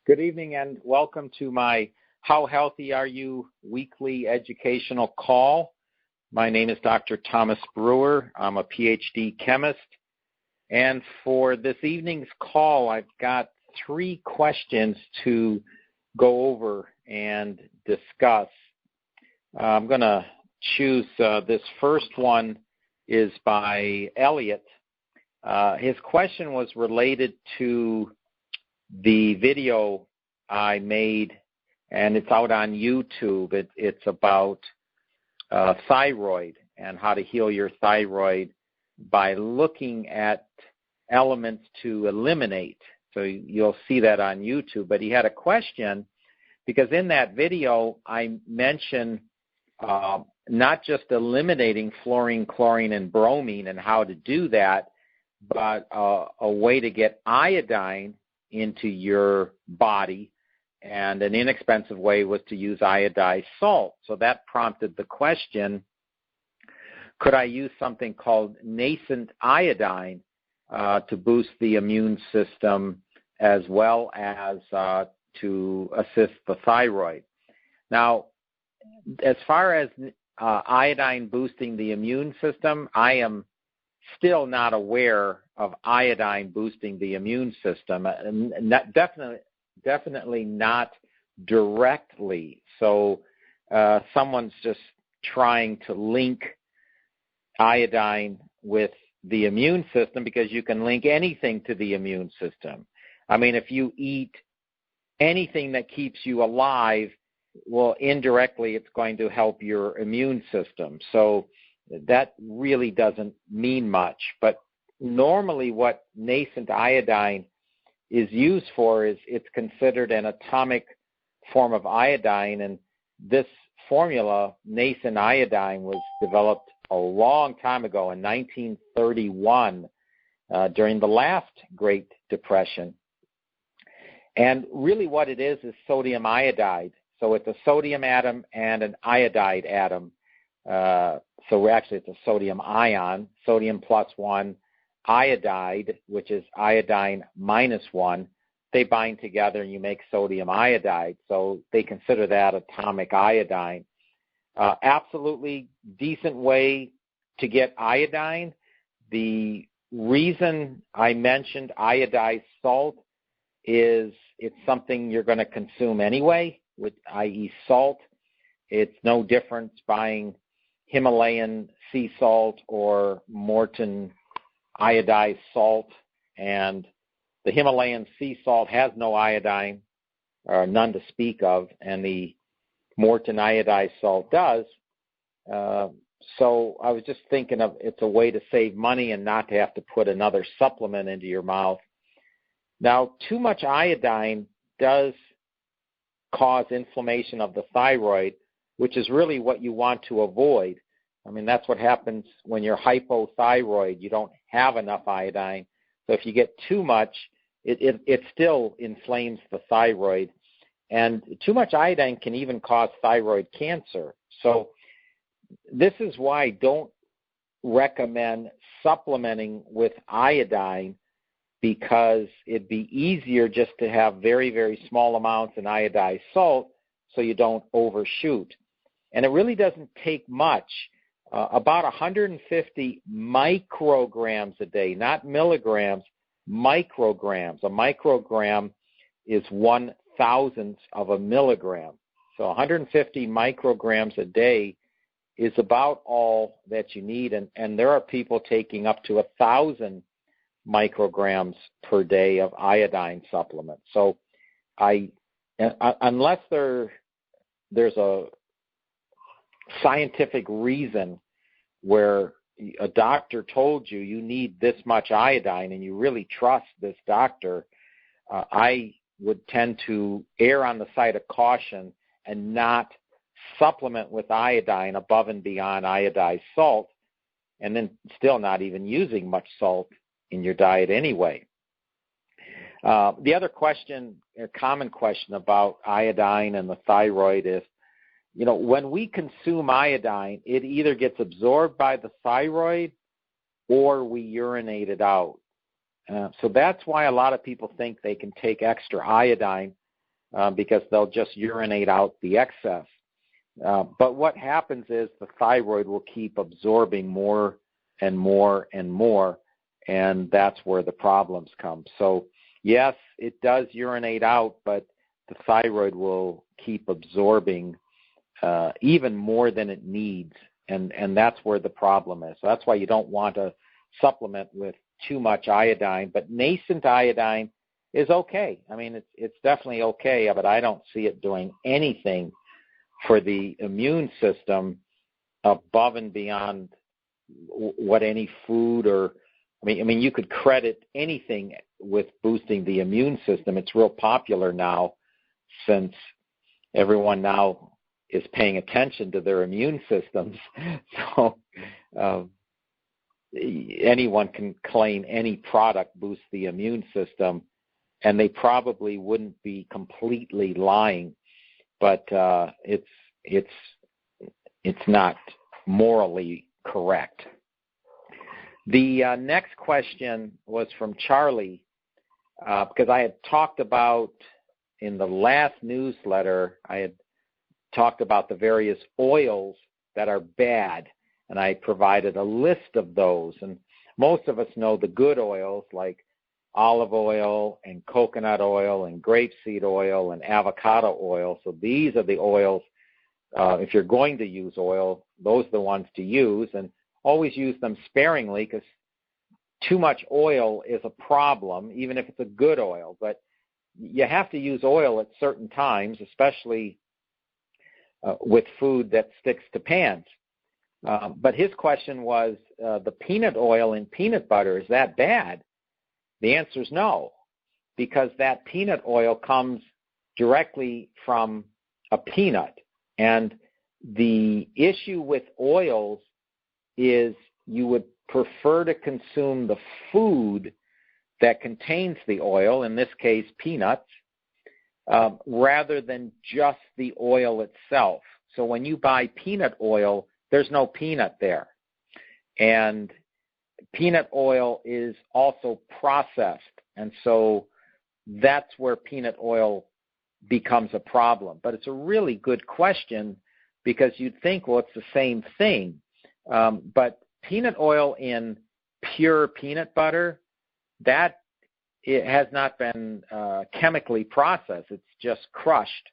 Good evening and welcome to my How Healthy Are You weekly educational call. My name is Dr. Thomas Brewer. I'm a PhD chemist. And for this evening's call, I've got 3 questions to go over and discuss. I'm going to choose this first one is by Elliot. His question was related to the video I made, and it's out on YouTube. It's about thyroid and how to heal your thyroid by looking at elements to eliminate. So you'll see that on YouTube. But he had a question because in that video I mentioned not just eliminating fluorine, chlorine, and bromine and how to do that, but a way to get iodine into your body, and an inexpensive way was to use iodized salt. So that prompted the question, could I use something called nascent iodine to boost the immune system as well as to assist the thyroid? Now, as far as iodine boosting the immune system, I am still not aware of iodine boosting the immune system, definitely not directly. So someone's just trying to link iodine with the immune system because you can link anything to the immune system. I mean, if you eat anything that keeps you alive, well, indirectly it's going to help your immune system. So that really doesn't mean much. But normally what nascent iodine is used for is it's considered an atomic form of iodine, and this formula, nascent iodine, was developed a long time ago in 1931 during the last Great Depression. And really what it is sodium iodide. So it's a sodium atom and an iodide atom. So actually it's a sodium ion, sodium +1, iodide, which is iodine -1. They bind together and you make sodium iodide. So they consider that atomic iodine. Absolutely decent way to get iodine. The reason I mentioned iodized salt is it's something you're going to consume anyway, i.e. salt. It's no difference buying Himalayan sea salt or Morton iodized salt, and the Himalayan sea salt has no iodine, or none to speak of, and the Morton iodized salt does. So I was just thinking of it's a way to save money and not to have to put another supplement into your mouth. Now, too much iodine does cause inflammation of the thyroid, which is really what you want to avoid. I mean, that's what happens when you're hypothyroid. You don't have enough iodine. So if you get too much, it still inflames the thyroid. And too much iodine can even cause thyroid cancer. So this is why I don't recommend supplementing with iodine, because it'd be easier just to have very, very small amounts in iodized salt so you don't overshoot. And it really doesn't take much, about 150 micrograms a day, not milligrams, micrograms. A microgram is 1/1000th of a milligram. So 150 micrograms a day is about all that you need. And there are people taking up to 1,000 micrograms per day of iodine supplements. So unless there's a scientific reason where a doctor told you need this much iodine and you really trust this doctor, I would tend to err on the side of caution and not supplement with iodine above and beyond iodized salt, and then still not even using much salt in your diet anyway. The other question, a common question about iodine and the thyroid is, when we consume iodine, it either gets absorbed by the thyroid or we urinate it out. So that's why a lot of people think they can take extra iodine because they'll just urinate out the excess. But what happens is the thyroid will keep absorbing more and more and more, and that's where the problems come. So, yes, it does urinate out, but the thyroid will keep absorbing even more than it needs, and that's where the problem is. So that's why you don't want to supplement with too much iodine, but nascent iodine is okay. I mean, it's definitely okay, but I don't see it doing anything for the immune system above and beyond what any food or, I mean, you could credit anything with boosting the immune system. It's real popular now since everyone now is paying attention to their immune systems. So anyone can claim any product boosts the immune system, and they probably wouldn't be completely lying, but it's not morally correct. The next question was from Charlie, because I had talked about in the last newsletter, I had talked about the various oils that are bad, and I provided a list of those. And most of us know the good oils like olive oil and coconut oil and grapeseed oil and avocado oil. So these are the oils, if you're going to use oil, those are the ones to use, and always use them sparingly, because too much oil is a problem, even if it's a good oil. But you have to use oil at certain times, especially with food that sticks to pans. But his question was, the peanut oil in peanut butter, is that bad? The answer is no, because that peanut oil comes directly from a peanut. And the issue with oils is you would prefer to consume the food that contains the oil, in this case peanuts, rather than just the oil itself. So when you buy peanut oil, there's no peanut there. And peanut oil is also processed, and so that's where peanut oil becomes a problem. But it's a really good question, because you'd think, well, it's the same thing. But peanut oil in pure peanut butter, that it has not been chemically processed. It's just crushed.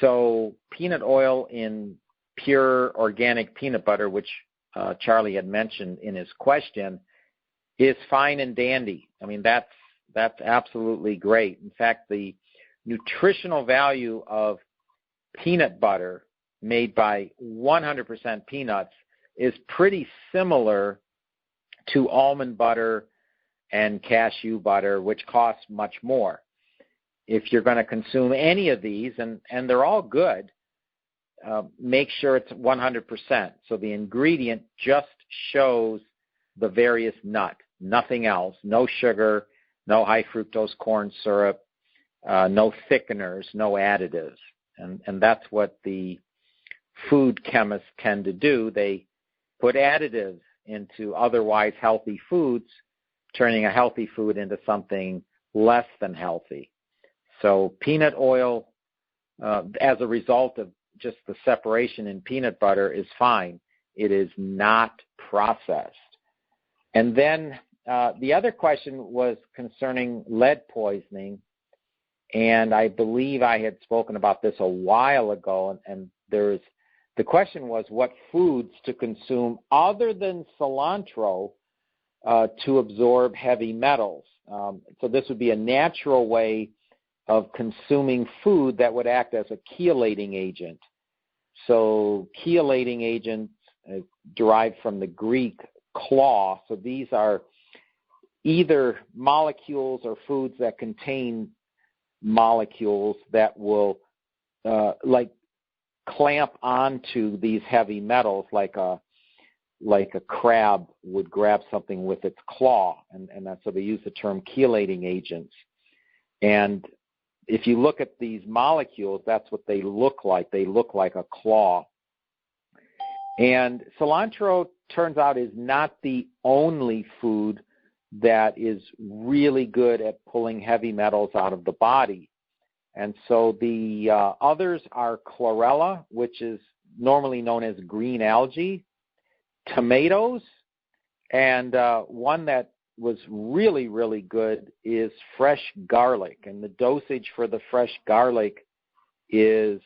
So peanut oil in pure organic peanut butter, which Charlie had mentioned in his question, is fine and dandy. I mean, that's absolutely great. In fact, the nutritional value of peanut butter made by 100% peanuts is pretty similar to almond butter and cashew butter, which costs much more. If you're going to consume any of these, and they're all good, make sure it's 100%. So the ingredient just shows the various nut, nothing else, no sugar, no high fructose corn syrup, no thickeners, no additives. And that's what the food chemists tend to do. They put additives into otherwise healthy foods, turning a healthy food into something less than healthy. So peanut oil, as a result of just the separation in peanut butter, is fine. It is not processed. And then the other question was concerning lead poisoning, and I believe I had spoken about this a while ago, and the question was what foods to consume other than cilantro to absorb heavy metals. So this would be a natural way of consuming food that would act as a chelating agent. So chelating agents derived from the Greek chlo. So these are either molecules or foods that contain molecules that will like clamp onto these heavy metals like a crab would grab something with its claw, and that's so they use the term chelating agents. And if you look at these molecules, that's what they look like. They look like a claw. And cilantro, turns out, is not the only food that is really good at pulling heavy metals out of the body. And so the others are chlorella, which is normally known as green algae, tomatoes, and one that was really, really good is fresh garlic. And the dosage for the fresh garlic is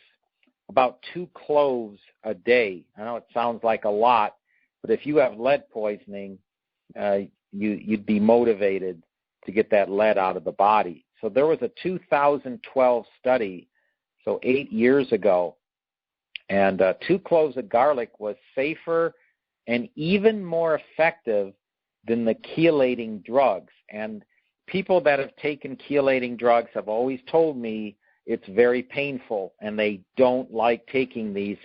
about 2 cloves a day. I know it sounds like a lot, but if you have lead poisoning, you'd be motivated to get that lead out of the body. So there was a 2012 study, so 8 years ago, and 2 cloves of garlic was safer and even more effective than the chelating drugs. And people that have taken chelating drugs have always told me it's very painful, and they don't like taking these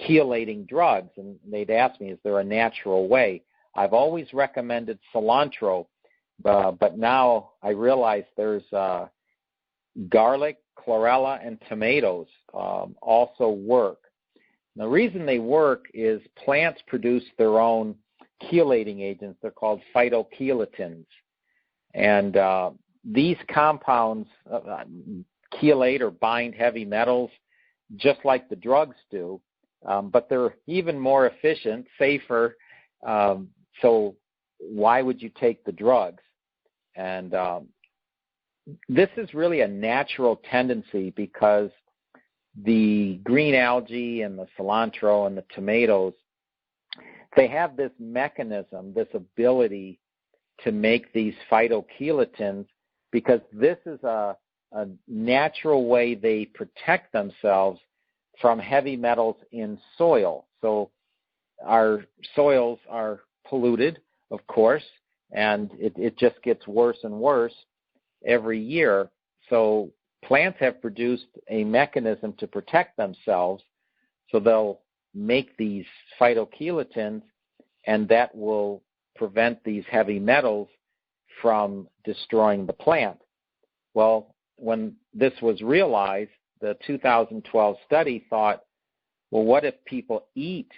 chelating drugs. And they'd ask me, is there a natural way? I've always recommended cilantro, but now I realize there's garlic, chlorella, and tomatoes also work. The reason they work is plants produce their own chelating agents. They're called phytochelatins. And these compounds chelate or bind heavy metals just like the drugs do, but they're even more efficient, safer. So why would you take the drugs? And this is really a natural tendency because the green algae and the cilantro and the tomatoes, they have this mechanism, this ability to make these phytochelatins, because this is a natural way they protect themselves from heavy metals in soil. So our soils are polluted, of course, and it just gets worse and worse every year. So plants have produced a mechanism to protect themselves, so they'll make these phytochelatins, and that will prevent these heavy metals from destroying the plant. Well, when this was realized, the 2012 study thought, well, what if people eat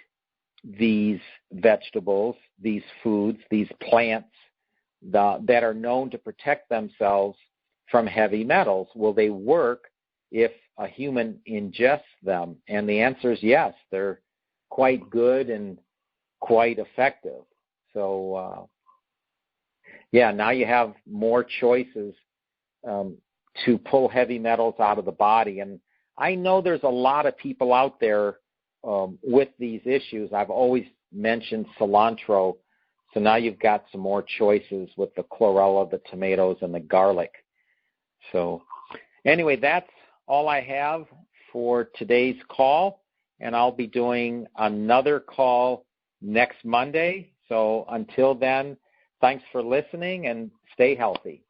these vegetables, these foods, these plants that are known to protect themselves from heavy metals? Will they work if a human ingests them? And the answer is yes. They're quite good and quite effective. So, now you have more choices to pull heavy metals out of the body. And I know there's a lot of people out there with these issues. I've always mentioned cilantro, so now you've got some more choices with the chlorella, the tomatoes, and the garlic. So anyway, that's all I have for today's call, and I'll be doing another call next Monday. So until then, thanks for listening and stay healthy.